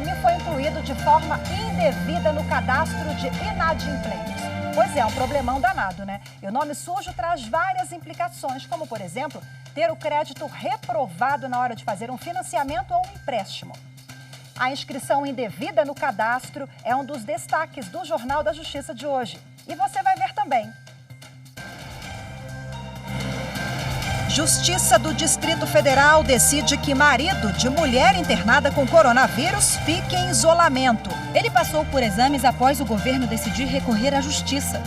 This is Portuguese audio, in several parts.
exame foi incluído de forma indevida no cadastro de inadimplentes. Pois é um problemão danado, né? E o nome sujo traz várias implicações, como, por exemplo, ter o crédito reprovado na hora de fazer um financiamento ou um empréstimo. A inscrição indevida no cadastro é um dos destaques do Jornal da Justiça de hoje. E você vai ver também. Justiça do Distrito Federal decide que marido de mulher internada com coronavírus fique em isolamento. Ele passou por exames após o governo decidir recorrer à justiça.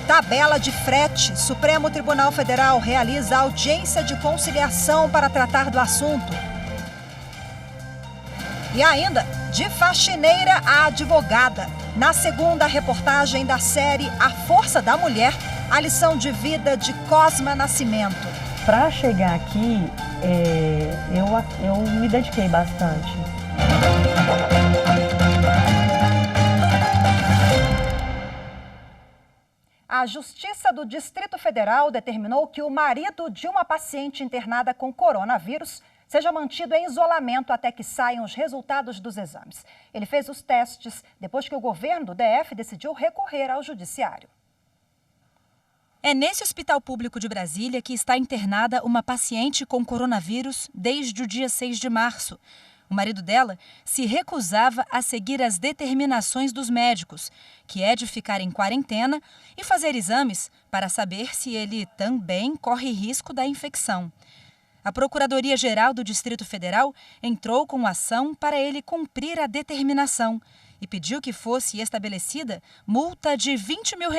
Tabela de frete. Supremo Tribunal Federal realiza audiência de conciliação para tratar do assunto. E ainda, de faxineira a advogada. Na segunda reportagem da série A Força da Mulher, a lição de vida de Cosma Nascimento. Para chegar aqui, eu me dediquei bastante. A Justiça do Distrito Federal determinou que o marido de uma paciente internada com coronavírus seja mantido em isolamento até que saiam os resultados dos exames. Ele fez os testes depois que o governo do DF decidiu recorrer ao judiciário. É nesse hospital público de Brasília que está internada uma paciente com coronavírus desde o dia 6 de março. O marido dela se recusava a seguir as determinações dos médicos, que é de ficar em quarentena e fazer exames para saber se ele também corre risco da infecção. A Procuradoria-Geral do Distrito Federal entrou com ação para ele cumprir a determinação e pediu que fosse estabelecida multa de R$20 mil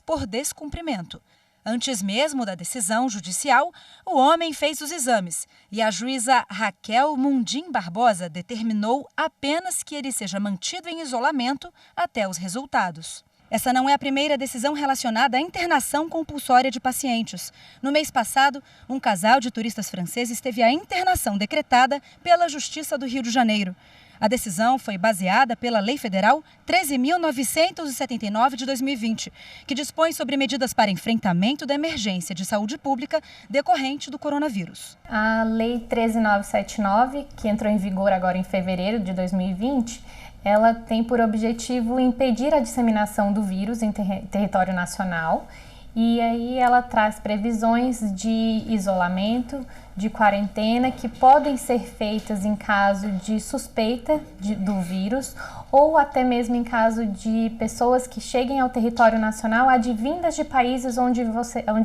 por descumprimento. Antes mesmo da decisão judicial, o homem fez os exames e a juíza Raquel Mundim Barbosa determinou apenas que ele seja mantido em isolamento até os resultados. Essa não é a primeira decisão relacionada à internação compulsória de pacientes. No mês passado, um casal de turistas franceses teve a internação decretada pela Justiça do Rio de Janeiro. A decisão foi baseada pela Lei Federal 13.979 de 2020, que dispõe sobre medidas para enfrentamento da emergência de saúde pública decorrente do coronavírus. A Lei 13.979, que entrou em vigor agora em fevereiro de 2020, ela tem por objetivo impedir a disseminação do vírus em território nacional. E aí ela traz previsões de isolamento, de quarentena, que podem ser feitas em caso de suspeita do vírus ou até mesmo em caso de pessoas que cheguem ao território nacional advindas de países onde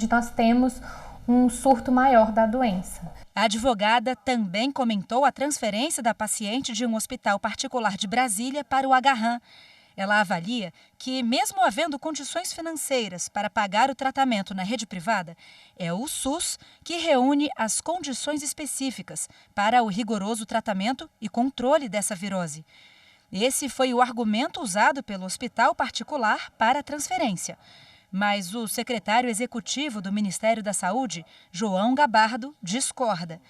nós temos um surto maior da doença. A advogada também comentou a transferência da paciente de um hospital particular de Brasília para o Agarram. Ela avalia que, mesmo havendo condições financeiras para pagar o tratamento na rede privada, é o SUS que reúne as condições específicas para o rigoroso tratamento e controle dessa virose. Esse foi o argumento usado pelo hospital particular para a transferência. Mas o secretário executivo do Ministério da Saúde, João Gabardo, discorda.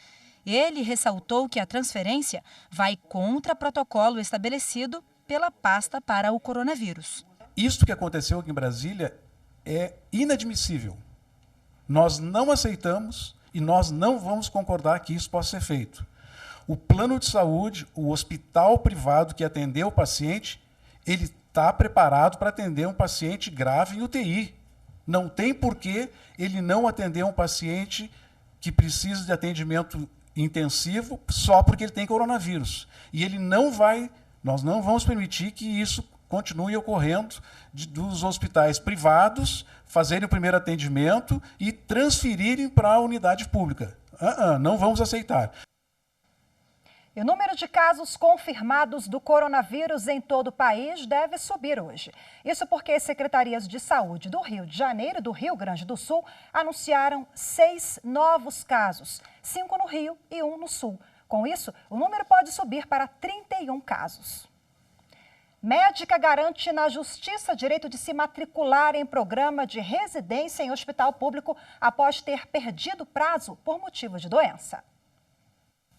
Ele ressaltou que a transferência vai contra protocolo estabelecido pela pasta para o coronavírus. Isso que aconteceu aqui em Brasília é inadmissível. Nós não aceitamos e nós não vamos concordar que isso possa ser feito. O plano de saúde, o hospital privado que atendeu o paciente, ele está preparado para atender um paciente grave em UTI. Não tem por que ele não atender um paciente que precisa de atendimento intensivo só porque ele tem coronavírus. E ele não vai... Nós não vamos permitir que isso continue ocorrendo dos hospitais privados fazerem o primeiro atendimento e transferirem para a unidade pública. Não vamos aceitar. E o número de casos confirmados do coronavírus em todo o país deve subir hoje. Isso porque as secretarias de saúde do Rio de Janeiro e do Rio Grande do Sul anunciaram 6 novos casos, 5 no Rio e 1 no Sul. Com isso, o número pode subir para 31 casos. Médica garante na Justiça direito de se matricular em programa de residência em hospital público após ter perdido prazo por motivo de doença.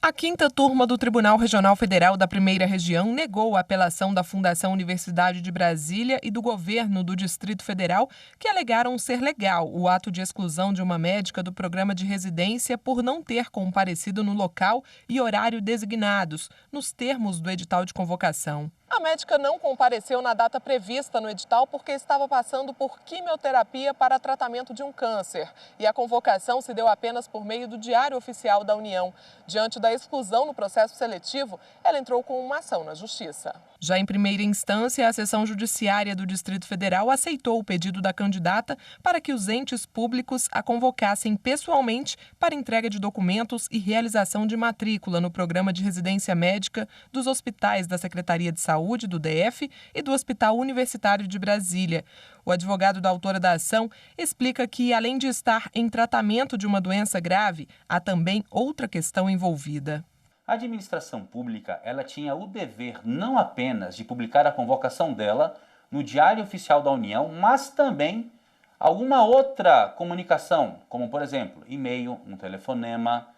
A 5ª turma do Tribunal Regional Federal da Primeira Região negou a apelação da Fundação Universidade de Brasília e do governo do Distrito Federal, que alegaram ser legal o ato de exclusão de uma médica do programa de residência por não ter comparecido no local e horário designados, nos termos do edital de convocação. A médica não compareceu na data prevista no edital porque estava passando por quimioterapia para tratamento de um câncer. E a convocação se deu apenas por meio do Diário Oficial da União. Diante da exclusão no processo seletivo, ela entrou com uma ação na Justiça. Já em primeira instância, a Seção Judiciária do Distrito Federal aceitou o pedido da candidata para que os entes públicos a convocassem pessoalmente para entrega de documentos e realização de matrícula no programa de residência médica dos hospitais da Secretaria de Saúde do DF e do Hospital Universitário de Brasília. O advogado da autora da ação explica que, além de estar em tratamento de uma doença grave, há também outra questão envolvida. A administração pública, ela tinha o dever não apenas de publicar a convocação dela no Diário Oficial da União, mas também alguma outra comunicação, como por exemplo, e-mail, um telefonema,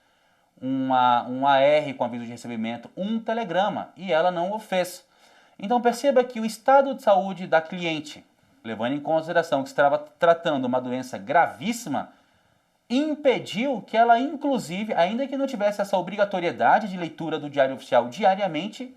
um AR com aviso de recebimento, um telegrama, e ela não o fez. Então perceba que o estado de saúde da cliente, levando em consideração que estava tratando uma doença gravíssima, impediu que ela, inclusive, ainda que não tivesse essa obrigatoriedade de leitura do Diário Oficial diariamente,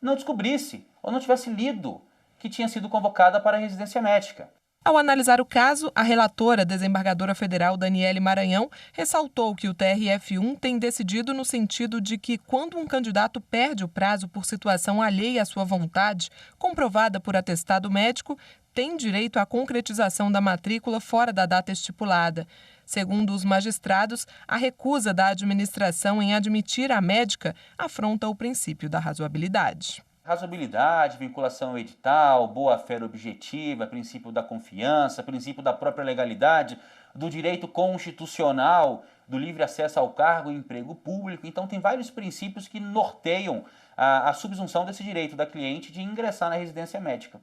não descobrisse ou não tivesse lido que tinha sido convocada para a residência médica. Ao analisar o caso, a relatora, desembargadora federal Daniele Maranhão, ressaltou que o TRF1 tem decidido no sentido de que, quando um candidato perde o prazo por situação alheia à sua vontade, comprovada por atestado médico, tem direito à concretização da matrícula fora da data estipulada. Segundo os magistrados, a recusa da administração em admitir a médica afronta o princípio da razoabilidade. Razoabilidade, vinculação ao edital, boa-fé objetiva, princípio da confiança, princípio da própria legalidade, do direito constitucional, do livre acesso ao cargo e emprego público. Então, tem vários princípios que norteiam a subsunção desse direito da cliente de ingressar na residência médica.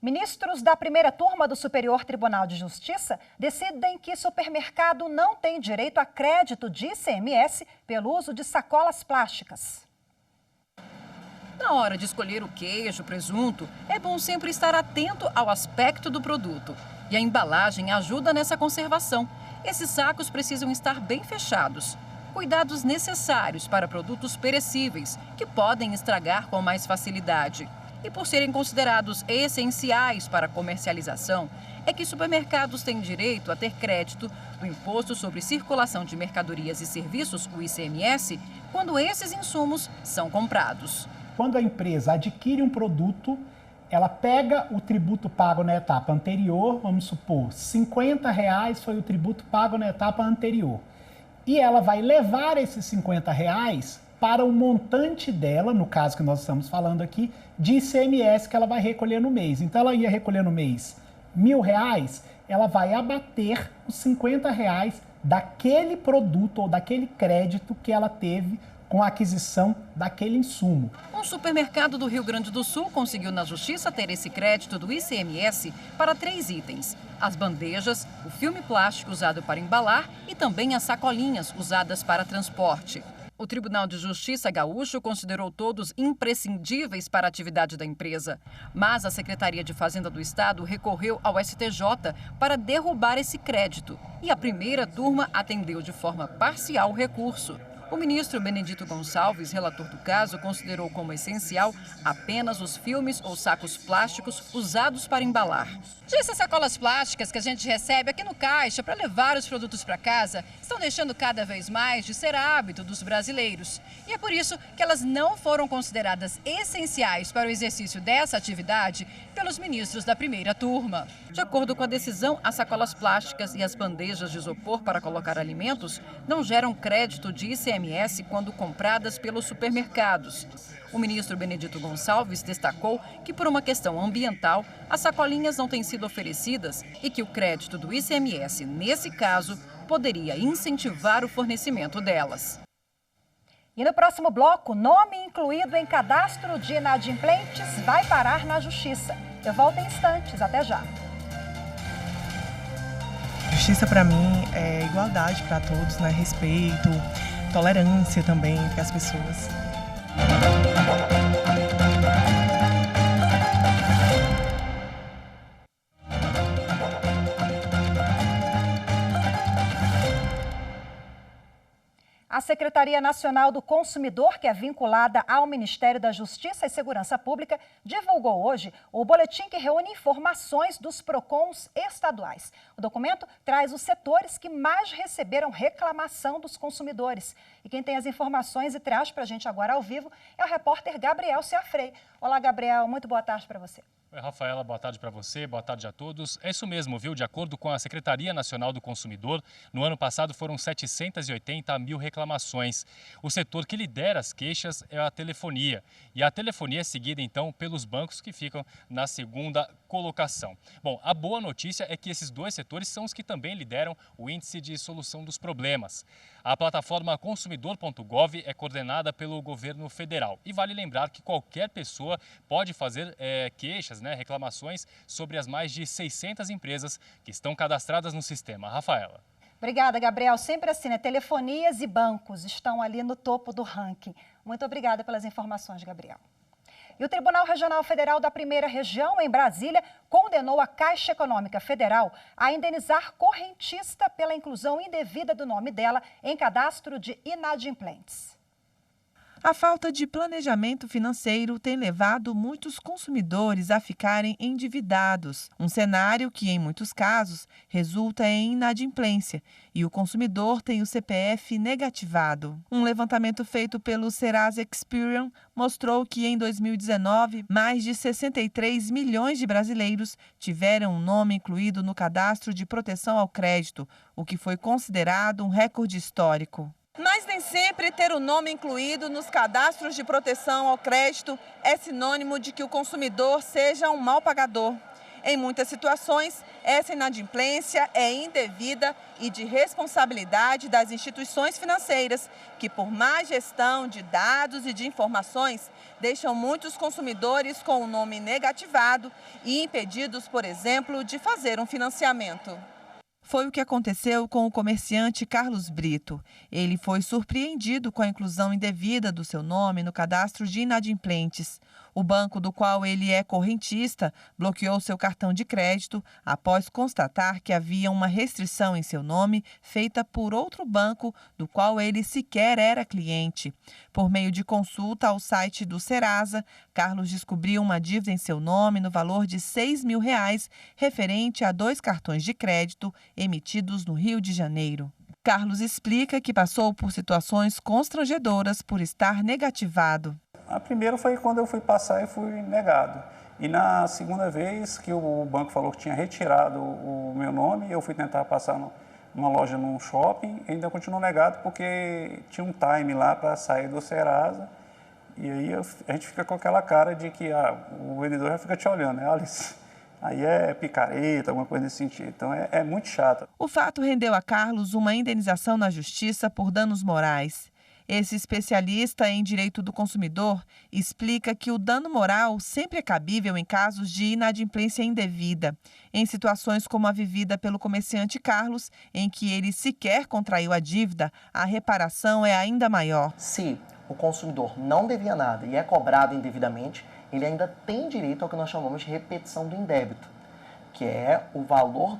Ministros da primeira turma do Superior Tribunal de Justiça decidem que supermercado não tem direito a crédito de ICMS pelo uso de sacolas plásticas. Na hora de escolher o queijo, presunto, é bom sempre estar atento ao aspecto do produto. E a embalagem ajuda nessa conservação. Esses sacos precisam estar bem fechados. Cuidados necessários para produtos perecíveis, que podem estragar com mais facilidade. E por serem considerados essenciais para a comercialização, é que supermercados têm direito a ter crédito do Imposto sobre Circulação de Mercadorias e Serviços, o ICMS, quando esses insumos são comprados. Quando a empresa adquire um produto, ela pega o tributo pago na etapa anterior, vamos supor, R$ 50 foi o tributo pago na etapa anterior. E ela vai levar esses R$ 50 para o montante dela, no caso que nós estamos falando aqui, de ICMS que ela vai recolher no mês. Então ela ia recolher no mês R$ 1.000, ela vai abater os R$ 50 daquele produto ou daquele crédito que ela teve com a aquisição daquele insumo. Um supermercado do Rio Grande do Sul conseguiu na Justiça ter esse crédito do ICMS para 3 itens: as bandejas, o filme plástico usado para embalar e também as sacolinhas usadas para transporte. O Tribunal de Justiça gaúcho considerou todos imprescindíveis para a atividade da empresa. Mas a Secretaria de Fazenda do Estado recorreu ao STJ para derrubar esse crédito. E a primeira turma atendeu de forma parcial o recurso. O ministro Benedito Gonçalves, relator do caso, considerou como essencial apenas os filmes ou sacos plásticos usados para embalar. Já essas sacolas plásticas que a gente recebe aqui no caixa para levar os produtos para casa estão deixando cada vez mais de ser hábito dos brasileiros. E é por isso que elas não foram consideradas essenciais para o exercício dessa atividade pelos ministros da primeira turma. De acordo com a decisão, as sacolas plásticas e as bandejas de isopor para colocar alimentos não geram crédito de ICMS quando compradas pelos supermercados. O ministro Benedito Gonçalves destacou que, por uma questão ambiental, as sacolinhas não têm sido oferecidas e que o crédito do ICMS, nesse caso, poderia incentivar o fornecimento delas. E no próximo bloco, nome incluído em cadastro de inadimplentes vai parar na Justiça. Eu volto em instantes, até já. Justiça para mim é igualdade para todos, né? Respeito, tolerância também entre as pessoas. A Secretaria Nacional do Consumidor, que é vinculada ao Ministério da Justiça e Segurança Pública, divulgou hoje o boletim que reúne informações dos PROCONs estaduais. O documento traz os setores que mais receberam reclamação dos consumidores. E quem tem as informações e traz para a gente agora ao vivo é o repórter Gabriel Ciafrei. Olá, Gabriel, muito boa tarde para você. Oi, Rafaela, boa tarde para você, boa tarde a todos. É isso mesmo, viu? De acordo com a Secretaria Nacional do Consumidor, no ano passado foram 780 mil reclamações. O setor que lidera as queixas é a telefonia. E a telefonia é seguida, então, pelos bancos, que ficam na segunda colocação. Bom, a boa notícia é que esses dois setores são os que também lideram o índice de solução dos problemas. A plataforma consumidor.gov é coordenada pelo governo federal. E vale lembrar que qualquer pessoa pode fazer queixas, reclamações sobre as mais de 600 empresas que estão cadastradas no sistema. Rafaela. Obrigada, Gabriel. Sempre assim, telefonias e bancos estão ali no topo do ranking. Muito obrigada pelas informações, Gabriel. E o Tribunal Regional Federal da Primeira Região, em Brasília, condenou a Caixa Econômica Federal a indenizar correntista pela inclusão indevida do nome dela em cadastro de inadimplentes. A falta de planejamento financeiro tem levado muitos consumidores a ficarem endividados, um cenário que, em muitos casos, resulta em inadimplência e o consumidor tem o CPF negativado. Um levantamento feito pelo Serasa Experian mostrou que, em 2019, mais de 63 milhões de brasileiros tiveram um nome incluído no cadastro de proteção ao crédito, o que foi considerado um recorde histórico. Mas nem sempre ter o nome incluído nos cadastros de proteção ao crédito é sinônimo de que o consumidor seja um mau pagador. Em muitas situações, essa inadimplência é indevida e de responsabilidade das instituições financeiras, que por má gestão de dados e de informações, deixam muitos consumidores com o nome negativado e impedidos, por exemplo, de fazer um financiamento. Foi o que aconteceu com o comerciante Carlos Brito. Ele foi surpreendido com a inclusão indevida do seu nome no cadastro de inadimplentes. O banco do qual ele é correntista bloqueou seu cartão de crédito após constatar que havia uma restrição em seu nome feita por outro banco do qual ele sequer era cliente. Por meio de consulta ao site do Serasa, Carlos descobriu uma dívida em seu nome no valor de R$6 mil, referente a 2 cartões de crédito emitidos no Rio de Janeiro. Carlos explica que passou por situações constrangedoras por estar negativado. A primeira foi quando eu fui passar e fui negado. E na segunda vez que o banco falou que tinha retirado o meu nome, eu fui tentar passar numa loja, num shopping, e ainda continuou negado porque tinha um time lá para sair do Serasa. E aí a gente fica com aquela cara de que o vendedor já fica te olhando, né, Alice? Aí é picareta, alguma coisa nesse sentido. Então é muito chato. O fato rendeu a Carlos uma indenização na justiça por danos morais. Esse especialista em direito do consumidor explica que o dano moral sempre é cabível em casos de inadimplência indevida. Em situações como a vivida pelo comerciante Carlos, em que ele sequer contraiu a dívida, a reparação é ainda maior. Se o consumidor não devia nada e é cobrado indevidamente, ele ainda tem direito ao que nós chamamos de repetição do indébito, que é o valor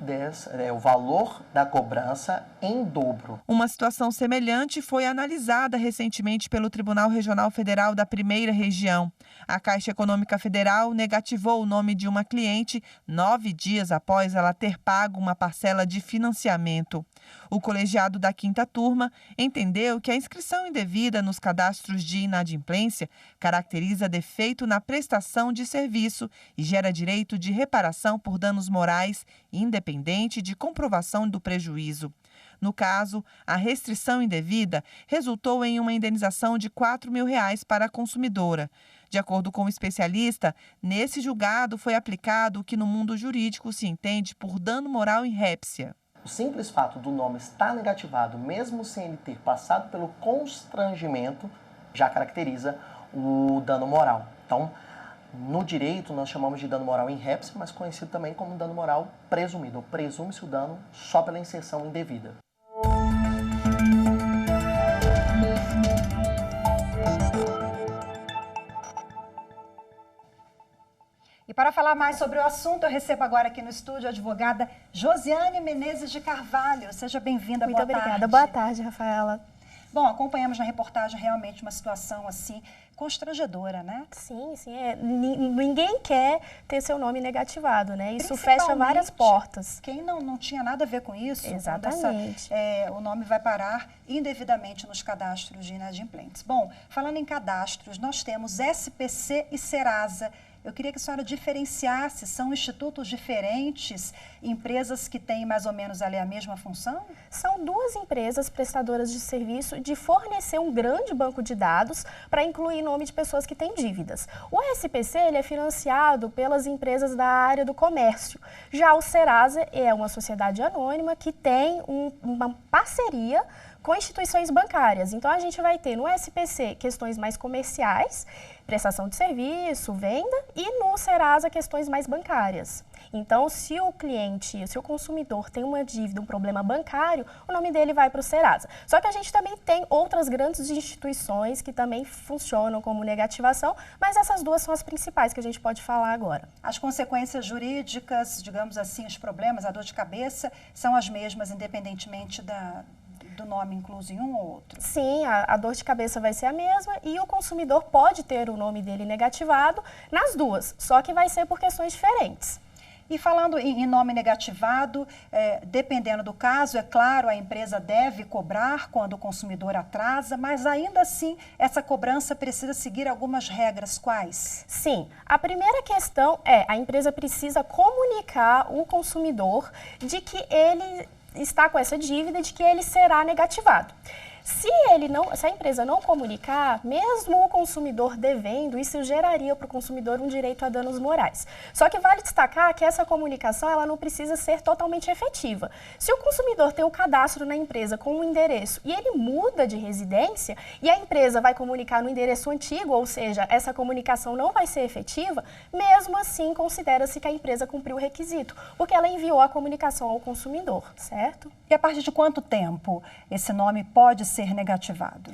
da cobrança em dobro. Uma situação semelhante foi analisada recentemente pelo Tribunal Regional Federal da Primeira Região. A Caixa Econômica Federal negativou o nome de uma cliente 9 dias após ela ter pago uma parcela de financiamento. O colegiado da 5ª turma entendeu que a inscrição indevida nos cadastros de inadimplência caracteriza defeito na prestação de serviço e gera direito de reparação por danos morais, independente de comprovação do prejuízo. No caso, a restrição indevida resultou em uma indenização de R$4 mil para a consumidora. De acordo com o especialista, nesse julgado foi aplicado o que no mundo jurídico se entende por dano moral in répcia. O simples fato do nome estar negativado, mesmo sem ele ter passado pelo constrangimento, já caracteriza o dano moral. Então, no direito, nós chamamos de dano moral in répcia, mas conhecido também como dano moral presumido. Presume-se o dano só pela inserção indevida. E para falar mais sobre o assunto, eu recebo agora aqui no estúdio a advogada Josiane Menezes de Carvalho. Seja bem-vinda, boa tarde. Muito obrigada. Boa tarde, Rafaela. Bom, acompanhamos na reportagem realmente uma situação assim constrangedora, né? Sim, sim. Ninguém quer ter seu nome negativado, né? Isso fecha várias portas. Quem não tinha nada a ver com isso, exatamente. O nome vai parar indevidamente nos cadastros de inadimplentes. Bom, falando em cadastros, nós temos SPC e Serasa. Eu queria que a senhora diferenciasse, são institutos diferentes, empresas que têm mais ou menos ali a mesma função? São duas empresas prestadoras de serviço de fornecer um grande banco de dados para incluir nome de pessoas que têm dívidas. O SPC ele é financiado pelas empresas da área do comércio. Já o Serasa é uma sociedade anônima que tem uma parceria com instituições bancárias. Então, a gente vai ter no SPC questões mais comerciais, prestação de serviço, venda, e no Serasa questões mais bancárias. Então, se o cliente, se o consumidor tem uma dívida, um problema bancário, o nome dele vai para o Serasa. Só que a gente também tem outras grandes instituições que também funcionam como negativação, mas essas duas são as principais que a gente pode falar agora. As consequências jurídicas, digamos assim, os problemas, a dor de cabeça, são as mesmas, independentemente do nome incluso em um ou outro? Sim, a dor de cabeça vai ser a mesma e o consumidor pode ter o nome dele negativado nas duas, só que vai ser por questões diferentes. E falando em nome negativado, dependendo do caso, é claro, a empresa deve cobrar quando o consumidor atrasa, mas ainda assim essa cobrança precisa seguir algumas regras. Quais? Sim, a primeira questão é a empresa precisa comunicar o consumidor de que ele está com essa dívida, de que ele será negativado. Se a empresa não comunicar, mesmo o consumidor devendo, isso geraria para o consumidor um direito a danos morais. Só que vale destacar que essa comunicação ela não precisa ser totalmente efetiva. Se o consumidor tem um cadastro na empresa com um endereço e ele muda de residência e a empresa vai comunicar no endereço antigo, ou seja, essa comunicação não vai ser efetiva, mesmo assim considera-se que a empresa cumpriu o requisito, porque ela enviou a comunicação ao consumidor, certo? E a partir de quanto tempo esse nome pode ser negativado?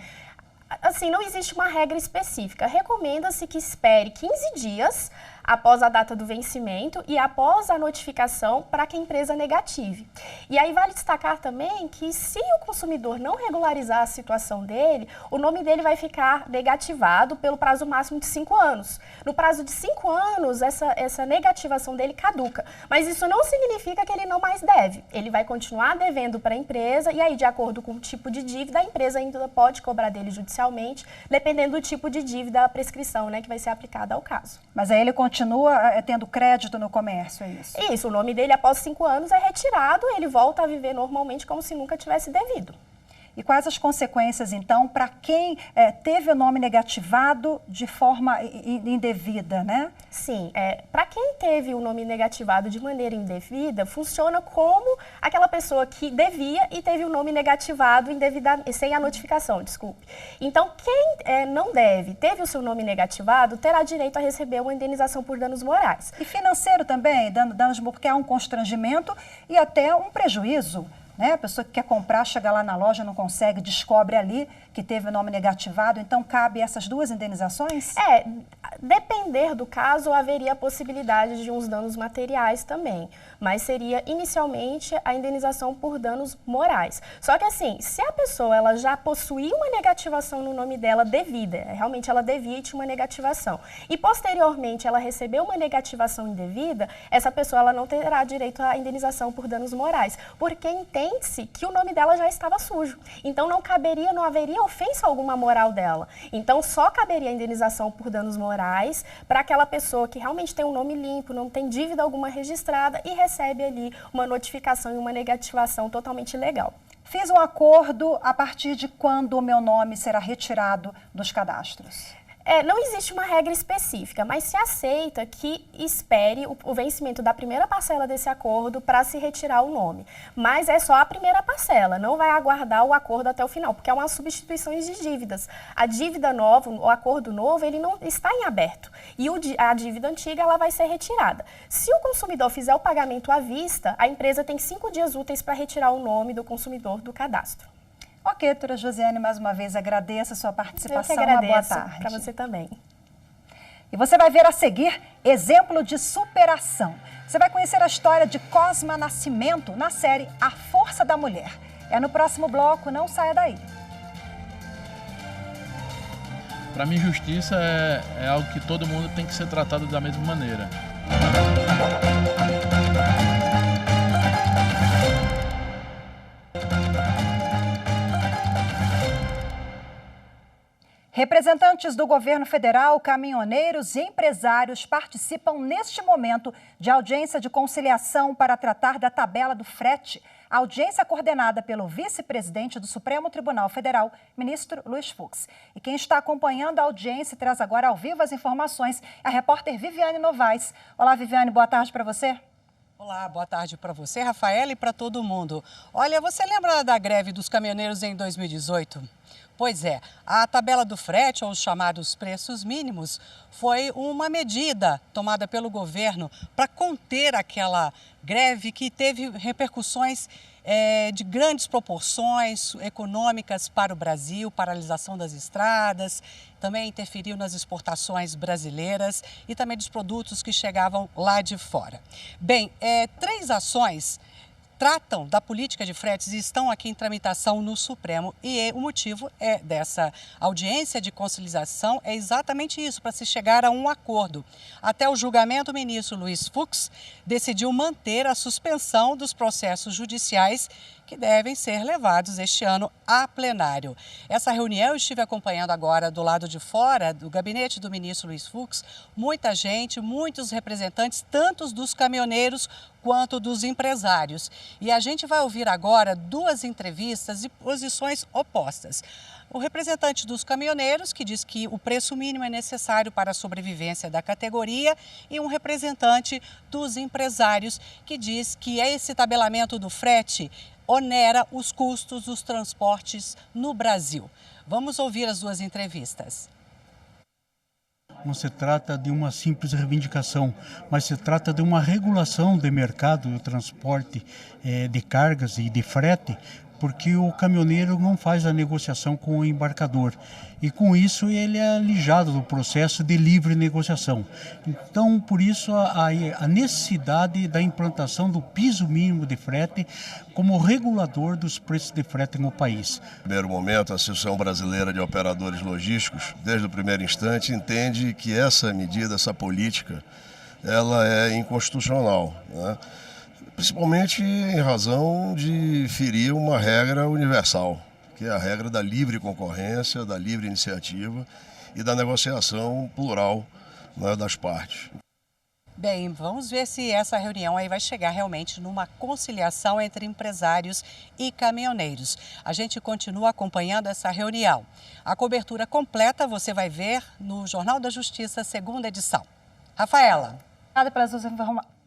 Assim, não existe uma regra específica. Recomenda-se que espere 15 dias após a data do vencimento e após a notificação para que a empresa negative. E aí vale destacar também que se o consumidor não regularizar a situação dele, o nome dele vai ficar negativado pelo prazo máximo de 5 anos. No prazo de 5 anos, essa negativação dele caduca. Mas isso não significa que ele não mais deve. Ele vai continuar devendo para a empresa e aí, de acordo com o tipo de dívida, a empresa ainda pode cobrar dele judicialmente, dependendo do tipo de dívida, a prescrição, né, que vai ser aplicada ao caso. Mas aí ele continua tendo crédito no comércio, é isso? Isso, o nome dele após 5 anos é retirado, ele volta a viver normalmente como se nunca tivesse devido. E quais as consequências, então, para quem teve o nome negativado de forma indevida, né? Sim, para quem teve o nome negativado de maneira indevida, funciona como aquela pessoa que devia e teve o nome negativado sem a notificação, desculpe. Então, quem não deve, teve o seu nome negativado, terá direito a receber uma indenização por danos morais. E financeiro também, danos porque há um constrangimento e até um prejuízo. Né? A pessoa que quer comprar, chega lá na loja, não consegue, descobre ali que teve o nome negativado, então cabe essas duas indenizações? Depender do caso, haveria a possibilidade de uns danos materiais também, mas seria inicialmente a indenização por danos morais. Só que assim, se a pessoa ela já possuía uma negativação no nome dela devida, realmente ela devia e tinha uma negativação, e posteriormente ela recebeu uma negativação indevida, essa pessoa ela não terá direito à indenização por danos morais, porque entende-se que o nome dela já estava sujo. Então não haveria ofensa alguma moral dela. Então só caberia a indenização por danos morais para aquela pessoa que realmente tem um nome limpo, não tem dívida alguma registrada e recebe ali uma notificação e uma negativação totalmente legal. Fiz um acordo, a partir de quando o meu nome será retirado dos cadastros? Não existe uma regra específica, mas se aceita que espere o vencimento da primeira parcela desse acordo para se retirar o nome. Mas é só a primeira parcela, não vai aguardar o acordo até o final, porque é uma substituição de dívidas. A dívida nova, o acordo novo, ele não está em aberto. E a dívida antiga, ela vai ser retirada. Se o consumidor fizer o pagamento à vista, a empresa tem 5 dias úteis para retirar o nome do consumidor do cadastro. Ok, doutora Josiane, mais uma vez agradeço a sua participação. Eu que agradeço. Uma boa tarde. Para você também. E você vai ver a seguir exemplo de superação. Você vai conhecer a história de Cosma Nascimento na série A Força da Mulher. É no próximo bloco, não saia daí. Para mim, justiça é algo que todo mundo tem que ser tratado da mesma maneira. Representantes do governo federal, caminhoneiros e empresários participam neste momento de audiência de conciliação para tratar da tabela do frete. A audiência coordenada pelo vice-presidente do Supremo Tribunal Federal, ministro Luiz Fux. E quem está acompanhando a audiência e traz agora ao vivo as informações é a repórter Viviane Novaes. Olá, Viviane, boa tarde para você. Olá, boa tarde para você, Rafaela, e para todo mundo. Olha, você lembra da greve dos caminhoneiros em 2018? Pois é, a tabela do frete, ou os chamados preços mínimos, foi uma medida tomada pelo governo para conter aquela greve que teve repercussões de grandes proporções econômicas para o Brasil, paralisação das estradas, também interferiu nas exportações brasileiras e também dos produtos que chegavam lá de fora. Bem, 3 ações tratam da política de fretes e estão aqui em tramitação no Supremo. E o motivo dessa audiência de conciliação é exatamente isso, para se chegar a um acordo. Até o julgamento, o ministro Luiz Fux decidiu manter a suspensão dos processos judiciais que devem ser levados este ano a plenário. Essa reunião eu estive acompanhando agora do lado de fora do gabinete do ministro Luiz Fux. Muita gente, muitos representantes, tanto dos caminhoneiros quanto dos empresários. E a gente vai ouvir agora 2 entrevistas de posições opostas. O representante dos caminhoneiros, que diz que o preço mínimo é necessário para a sobrevivência da categoria, e um representante dos empresários, que diz que esse tabelamento do frete onera os custos dos transportes no Brasil. Vamos ouvir as 2 entrevistas. Não se trata de uma simples reivindicação, mas se trata de uma regulação do mercado do transporte de cargas e de frete, porque o caminhoneiro não faz a negociação com o embarcador. E com isso ele é alijado do processo de livre negociação. Então, por isso, a necessidade da implantação do piso mínimo de frete como regulador dos preços de frete no país. No primeiro momento, a Associação Brasileira de Operadores Logísticos, desde o primeiro instante, entende que essa medida, essa política, ela é inconstitucional, né? Principalmente em razão de ferir uma regra universal, que é a regra da livre concorrência, da livre iniciativa e da negociação plural, né, das partes. Bem, vamos ver se essa reunião aí vai chegar realmente numa conciliação entre empresários e caminhoneiros. A gente continua acompanhando essa reunião. A cobertura completa você vai ver no Jornal da Justiça, 2ª edição. Rafaela.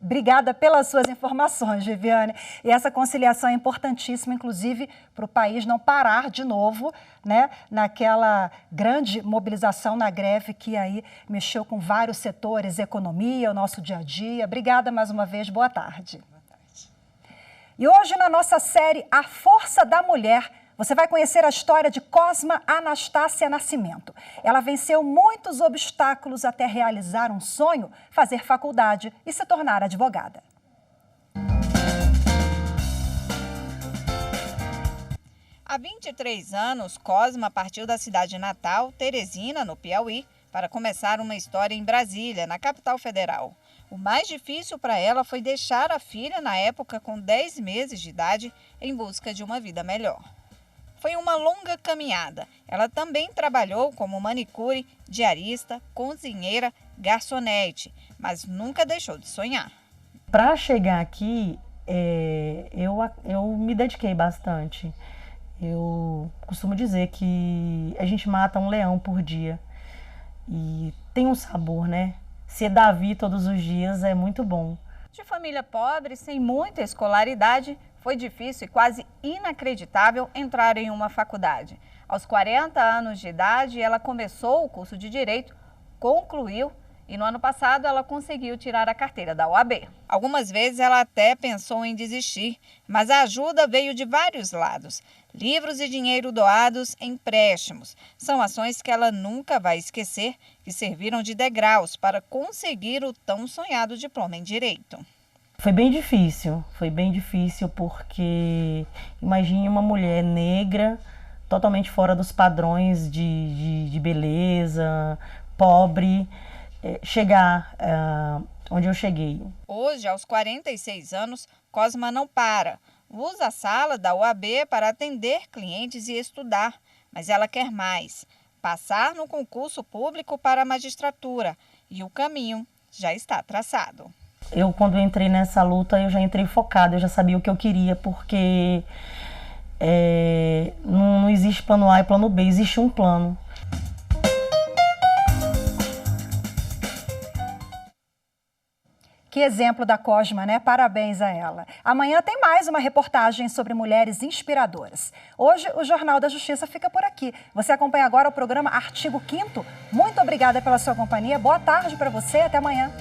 Obrigada pelas suas informações, Viviane. E essa conciliação é importantíssima, inclusive, para o país não parar de novo, né, naquela grande mobilização na greve que aí mexeu com vários setores, economia, o nosso dia a dia. Obrigada mais uma vez, boa tarde. Boa tarde. E hoje, na nossa série A Força da Mulher, você vai conhecer a história de Cosma Anastácia Nascimento. Ela venceu muitos obstáculos até realizar um sonho, fazer faculdade e se tornar advogada. Há 23 anos, Cosma partiu da cidade natal, Teresina, no Piauí, para começar uma história em Brasília, na capital federal. O mais difícil para ela foi deixar a filha, na época com 10 meses de idade, em busca de uma vida melhor. Foi uma longa caminhada. Ela também trabalhou como manicure, diarista, cozinheira, garçonete, mas nunca deixou de sonhar. Para chegar aqui, eu me dediquei bastante. Eu costumo dizer que a gente mata um leão por dia e tem um sabor, né? Ser Davi todos os dias é muito bom. De família pobre, sem muita escolaridade, foi difícil e quase inacreditável entrar em uma faculdade. Aos 40 anos de idade, ela começou o curso de Direito, concluiu e no ano passado ela conseguiu tirar a carteira da OAB. Algumas vezes ela até pensou em desistir, mas a ajuda veio de vários lados. livros e dinheiro doados, empréstimos. São ações que ela nunca vai esquecer, que serviram de degraus para conseguir o tão sonhado diploma em Direito. Foi bem difícil porque imagine uma mulher negra, totalmente fora dos padrões de beleza, pobre, chegar onde eu cheguei. Hoje, aos 46 anos, Cosma não para. Usa a sala da UAB para atender clientes e estudar, mas ela quer mais: passar no concurso público para a magistratura, e o caminho já está traçado. Eu, quando entrei nessa luta, eu já entrei focada, eu já sabia o que eu queria, porque não existe plano A e plano B, existe um plano. Que exemplo da Cosma, né? Parabéns a ela. Amanhã tem mais uma reportagem sobre mulheres inspiradoras. Hoje, o Jornal da Justiça fica por aqui. Você acompanha agora o programa Artigo 5º. Muito obrigada pela sua companhia. Boa tarde para você. Até amanhã.